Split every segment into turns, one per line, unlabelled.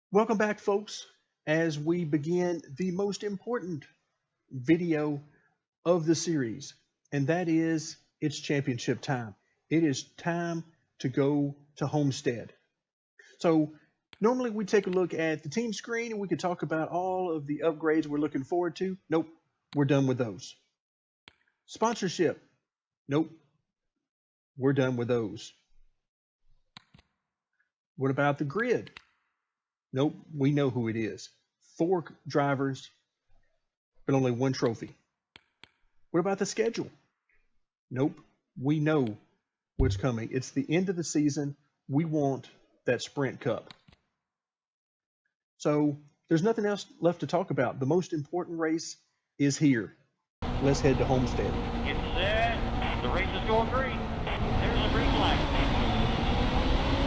Welcome back, folks, as we begin the most important video of the series, and that is it's championship time. It is time to go to Homestead. So, normally we take a look at the team screen and we could talk about all of the upgrades we're looking forward to. Nope, we're done with those. Sponsorship. Nope, we're done with those. What about the grid? Nope, we know who it is. Four drivers, but only one trophy. What about the schedule? Nope, we know what's coming. It's the end of the season. We want that Sprint Cup. So there's nothing else left to talk about. The most important race is here. Let's head to Homestead.
Get set. The race is going green. There's a green flag.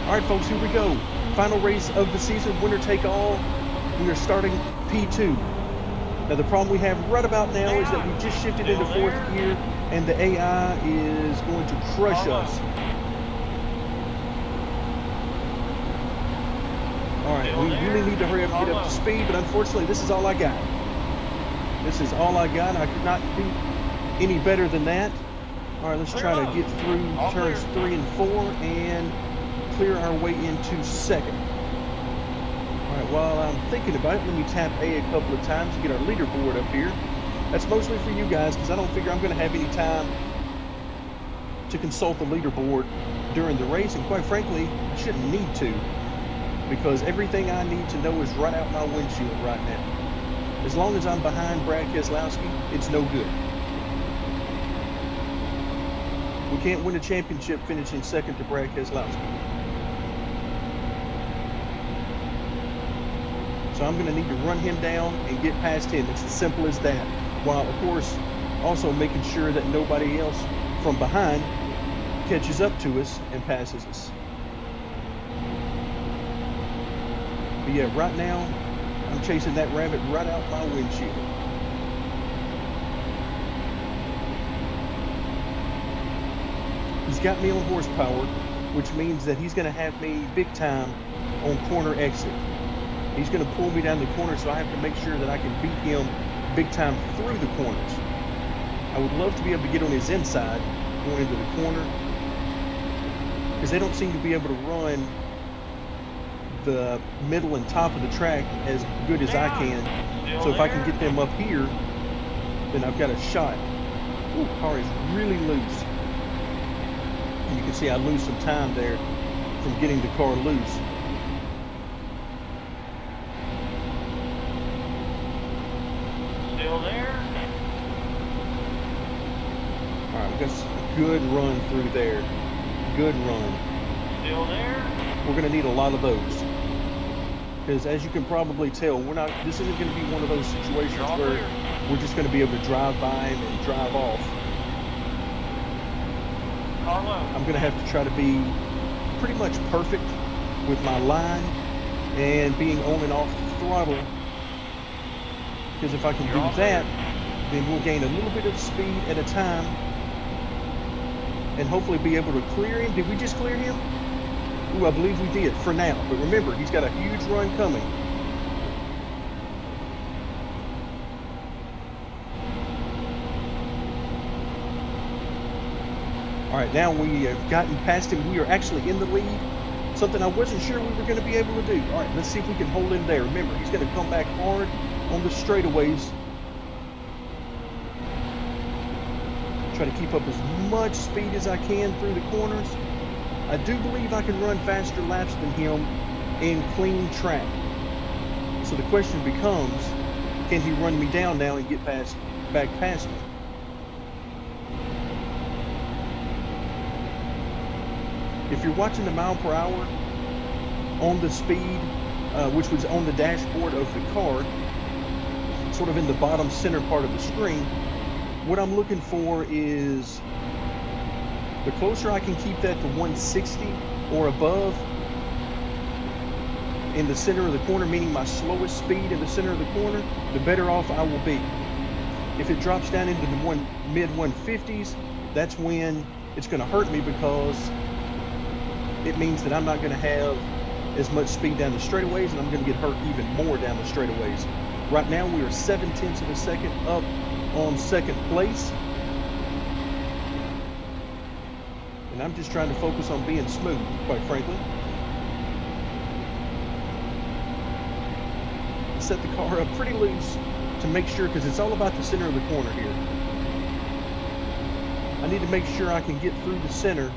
All right, folks, here we go. Final race of the season, winner take all. We are starting P2. Now, the problem we have right about now is that we just shifted into fourth gear, and the AI is going to crush us. All right, we really need to hurry up and get up to speed, but unfortunately, this is all I got. This is all I got. I could not do any better than that. All right, let's try to get through turns 3 and 4 and clear our way into second. All right, while I'm thinking about it, let me tap A a couple of times to get our leaderboard up here. That's mostly for you guys because I don't figure I'm going to have any time to consult the leaderboard during the race, and quite frankly, I shouldn't need to because everything I need to know is right out my windshield right now. As long as I'm behind Brad Keselowski, it's no good. We can't win a championship finishing second to Brad Keselowski. So I'm going to need to run him down and get past him. It's as simple as that. While, of course, also making sure that nobody else from behind catches up to us and passes us. But yeah, right now, I'm chasing that rabbit right out my windshield. He's got me on horsepower, which means that he's going to have me big time on corner exit. He's going to pull me down the corner, so I have to make sure that I can beat him big time through the corners. I would love to be able to get on his inside going into the corner because they don't seem to be able to run the middle and top of the track as good as I can. So if I can get them up here, then I've got a shot. Ooh, car is really loose. And you can see I lose some time there from getting the car loose.
Still there.
All right, we got a good run through there. Good run.
Still there.
We're going to need a lot of those. Because as you can probably tell, this isn't going to be one of those situations where we're just going to be able to drive by him and drive off. I'm going to have to try to be pretty much perfect with my line and being on and off the throttle. Because if I can do that, then we'll gain a little bit of speed at a time and hopefully be able to clear him. Did we just clear him? Ooh, I believe we did for now. But remember, he's got a huge run coming. All right, now we have gotten past him. We are actually in the lead. Something I wasn't sure we were going to be able to do. All right, let's see if we can hold him there. Remember, he's going to come back hard on the straightaways. Try to keep up as much speed as I can through the corners. I do believe I can run faster laps than him in clean track. So the question becomes, can he run me down now and get back past me? If you're watching the mile per hour on the speed, which was on the dashboard of the car, sort of in the bottom center part of the screen, what I'm looking for is the closer I can keep that to 160 or above in the center of the corner, meaning my slowest speed in the center of the corner, the better off I will be. If it drops down into the mid 150s, that's when it's going to hurt me because it means that I'm not going to have as much speed down the straightaways, and I'm going to get hurt even more down the straightaways. Right now we are 0.7 of a second up on second place. And I'm just trying to focus on being smooth, quite frankly. Set the car up pretty loose to make sure, because it's all about the center of the corner here. I need to make sure I can get through the center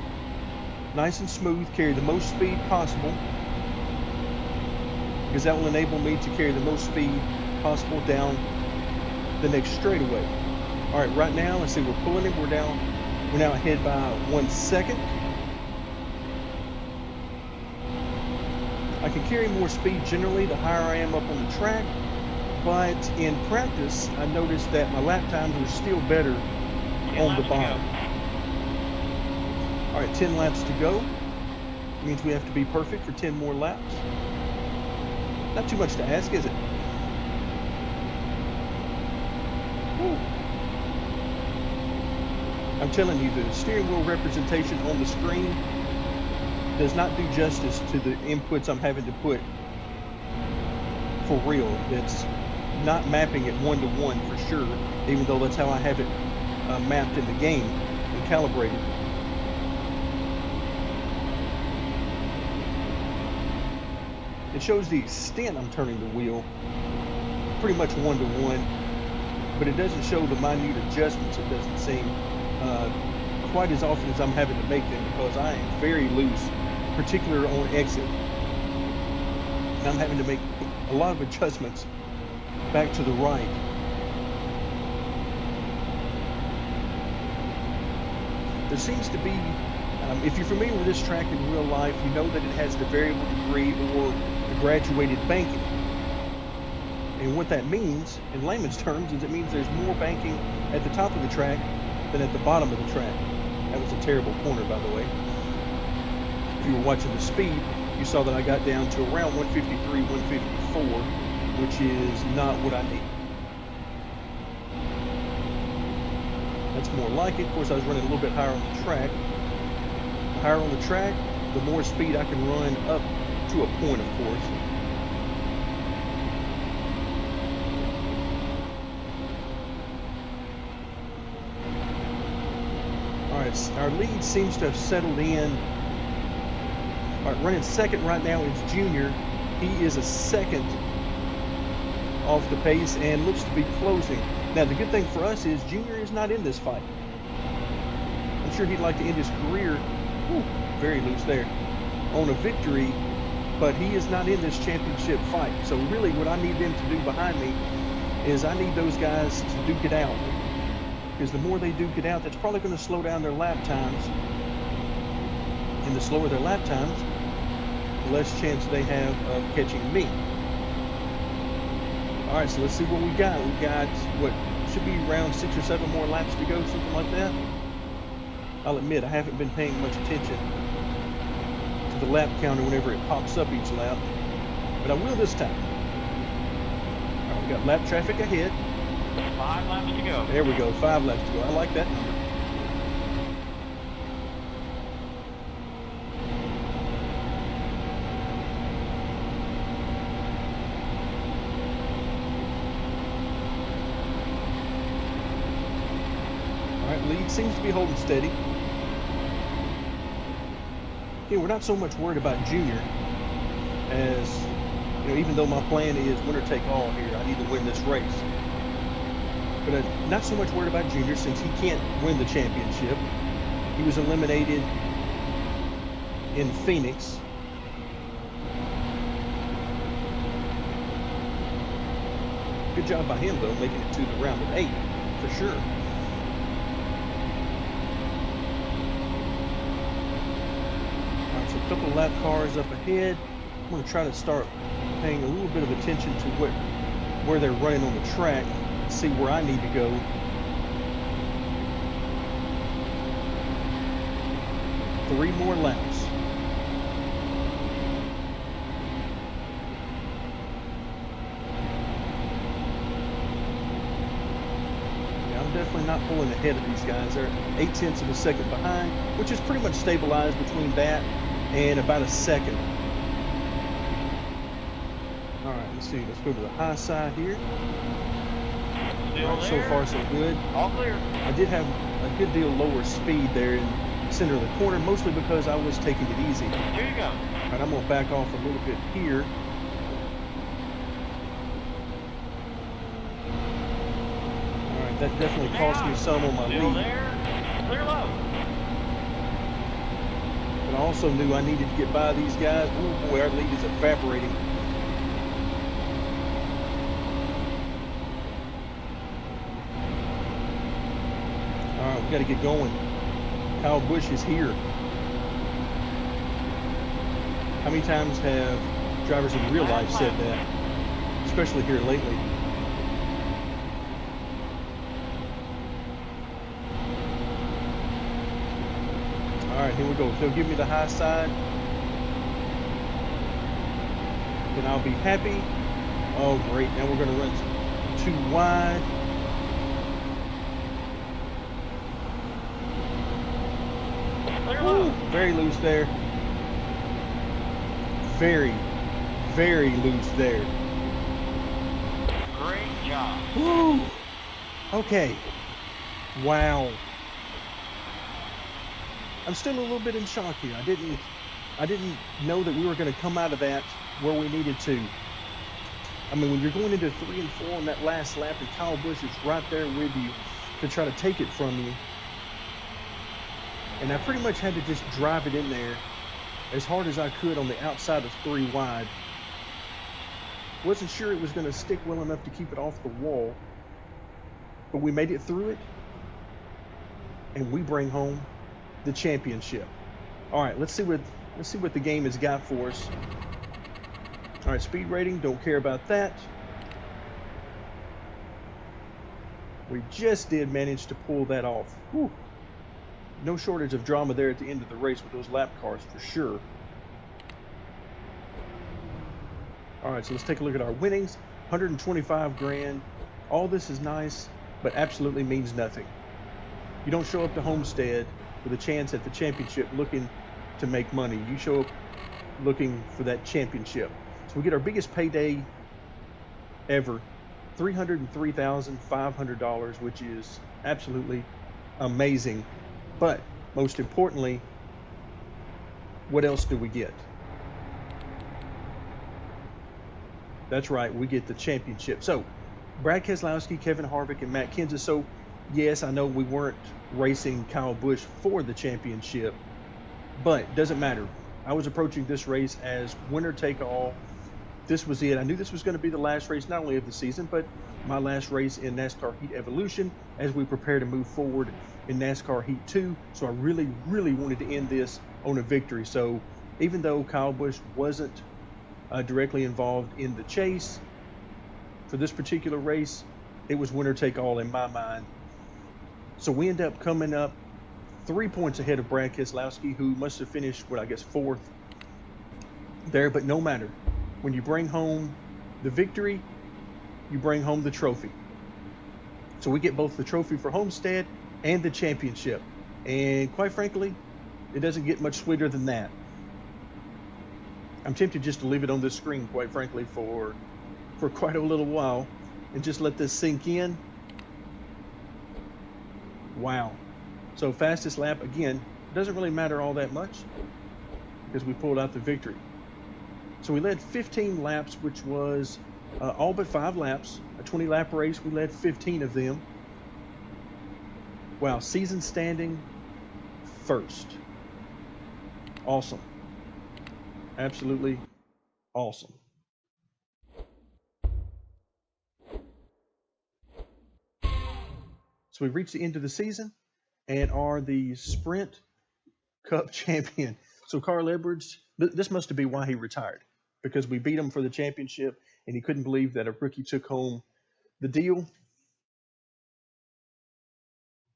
nice and smooth, carry the most speed possible, because that will enable me to carry the most speed possible down the next straightaway. All right, right now, let's see, we're pulling in, we're now ahead by 1 second. I can carry more speed generally the higher I am up on the track, but in practice, I noticed that my lap times were still better on the bottom. All right, 10 laps to go. It means we have to be perfect for 10 more laps. Not too much to ask, is it? Woo. I'm telling you, the steering wheel representation on the screen does not do justice to the inputs I'm having to put for real. It's not mapping it 1-to-1 for sure, even though that's how I have it mapped in the game and calibrated. It shows the extent I'm turning the wheel, pretty much 1-to-1, but it doesn't show the minute adjustments. It doesn't seem quite as often as I'm having to make them, because I am very loose, particularly on exit. And I'm having to make a lot of adjustments back to the right. There seems to be, if you're familiar with this track in real life, you know that it has the variable degree or the graduated banking. And what that means, in layman's terms, is it means there's more banking at the top of the track than at the bottom of the track. That was a terrible corner, by the way. If you were watching the speed, you saw that I got down to around 153, 154, which is not what I need. That's more like it. Of course, I was running a little bit higher on the track. The higher on the track, the more speed I can run up to a point, of course. All right, our lead seems to have settled in. All right, running second right now is Junior. He is a second off the pace and looks to be closing. Now, the good thing for us is Junior is not in this fight. I'm sure he'd like to end his career, very loose there, on a victory, but he is not in this championship fight. So really what I need them to do behind me is I need those guys to duke it out. Because the more they duke it out, that's probably going to slow down their lap times. And the slower their lap times, the less chance they have of catching me. All right, so let's see what we got. We got what should be around 6 or 7 more laps to go, something like that. I'll admit I haven't been paying much attention to the lap counter whenever it pops up each lap, but I will this time. All right, we got lap traffic ahead.
5 laps to go.
There we go, 5 laps to go. I like that number. Lead seems to be holding steady. Yeah, we're not so much worried about Junior as, even though my plan is winner take all here, I need to win this race. But I'm not so much worried about Junior since he can't win the championship. He was eliminated in Phoenix. Good job by him, though, making it to the round of 8, for sure. A couple of lap cars up ahead. I'm going to try to start paying a little bit of attention to where they're running on the track and see where I need to go. Three more laps. Yeah, I'm definitely not pulling ahead of these guys. They're 0.8 of a second behind, which is pretty much stabilized between that and about a second. All right, let's see. Let's go to the high side here.
Still
All right, so
there.
far so good.
All clear.
I did have a good deal lower speed there in the center of the corner, mostly because I was taking it easy.
Here you go.
All right, I'm gonna back off a little bit here. All right, that definitely cost me some on my
Still
lead.
there. Clear low.
But I also knew I needed to get by these guys. Oh boy, our lead is evaporating. All right, we got to get going. Kyle Busch is here. How many times have drivers in real life said that? Especially here lately. All right, here we go. If they'll give me the high side, then I'll be happy. Oh, great. Now we're going to run too wide. Ooh, very loose there. Very, very loose there.
Great job.
Woo. Okay. Wow. I'm still a little bit in shock here. I didn't know that we were going to come out of that where we needed to. I mean, when you're going into 3 and 4 on that last lap and Kyle Busch is right there with you to try to take it from you. And I pretty much had to just drive it in there as hard as I could on the outside of 3 wide. Wasn't sure it was going to stick well enough to keep it off the wall, but we made it through it, and we bring home the championship. All right, let's see what the game has got for us. All right, speed rating, don't care about that. We just did manage to pull that off. Whew. No shortage of drama there at the end of the race with those lap cars for sure. All right, so let's take a look at our winnings. 125 grand. All this is nice, but absolutely means nothing. You don't show up to Homestead with a chance at the championship looking to make money. You show up looking for that championship. So we get our biggest payday ever, $303,500, which is absolutely amazing. But most importantly, what else do we get? That's right, we get the championship. So Brad Keselowski, Kevin Harvick, and Matt Kenseth. So yes, I know we weren't racing Kyle Busch for the championship, but it doesn't matter. I was approaching this race as winner take all. This was it. I knew this was going to be the last race, not only of the season, but my last race in NASCAR Heat Evolution as we prepare to move forward in NASCAR Heat 2. So I really, really wanted to end this on a victory. So even though Kyle Busch wasn't directly involved in the chase for this particular race, it was winner take all in my mind. So we end up coming up 3 points ahead of Brad Keselowski, who must have finished, what I guess, 4th there, but no matter. When you bring home the victory, you bring home the trophy. So we get both the trophy for Homestead and the championship. And quite frankly, it doesn't get much sweeter than that. I'm tempted just to leave it on this screen, quite frankly, for quite a little while and just let this sink in. Wow. So fastest lap, again, doesn't really matter all that much because we pulled out the victory. So we led 15 laps, which was all but 5 laps. A 20-lap race, we led 15 of them. Wow, season standing first. Awesome. Absolutely awesome. So we've reached the end of the season and are the Sprint Cup champion. So Carl Edwards, this must be why he retired, because we beat him for the championship and he couldn't believe that a rookie took home the deal.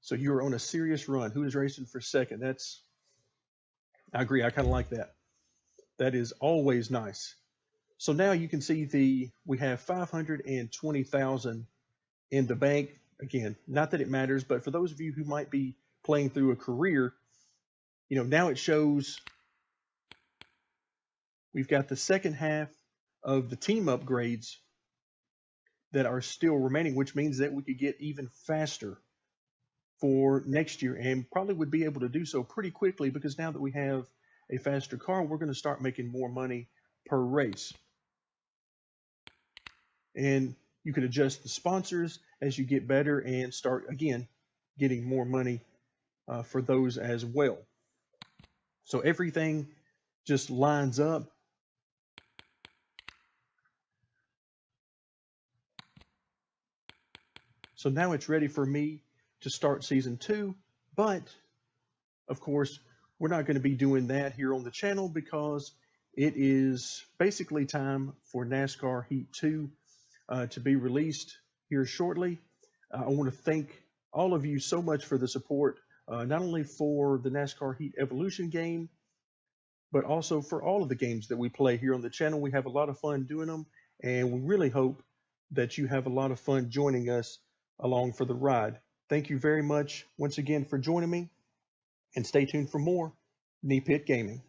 So you were on a serious run. Who is racing for second? I agree. I kind of like that. That is always nice. So now you can see we have 520,000 in the bank. Again, not that it matters, but for those of you who might be playing through a career, now it shows we've got the second half of the team upgrades that are still remaining, which means that we could get even faster for next year, and probably would be able to do so pretty quickly, because now that we have a faster car, we're going to start making more money per race. And you could adjust the sponsors as you get better and start again getting more money for those as well. So everything just lines up. So now it's ready for me to start season 2, but of course, we're not going to be doing that here on the channel, because it is basically time for NASCAR Heat 2 to be released here shortly. I want to thank all of you so much for the support, not only for the NASCAR Heat Evolution game, but also for all of the games that we play here on the channel. We have a lot of fun doing them, and we really hope that you have a lot of fun joining us along for the ride. Thank you very much once again for joining me, and stay tuned for more Knee Pit Gaming.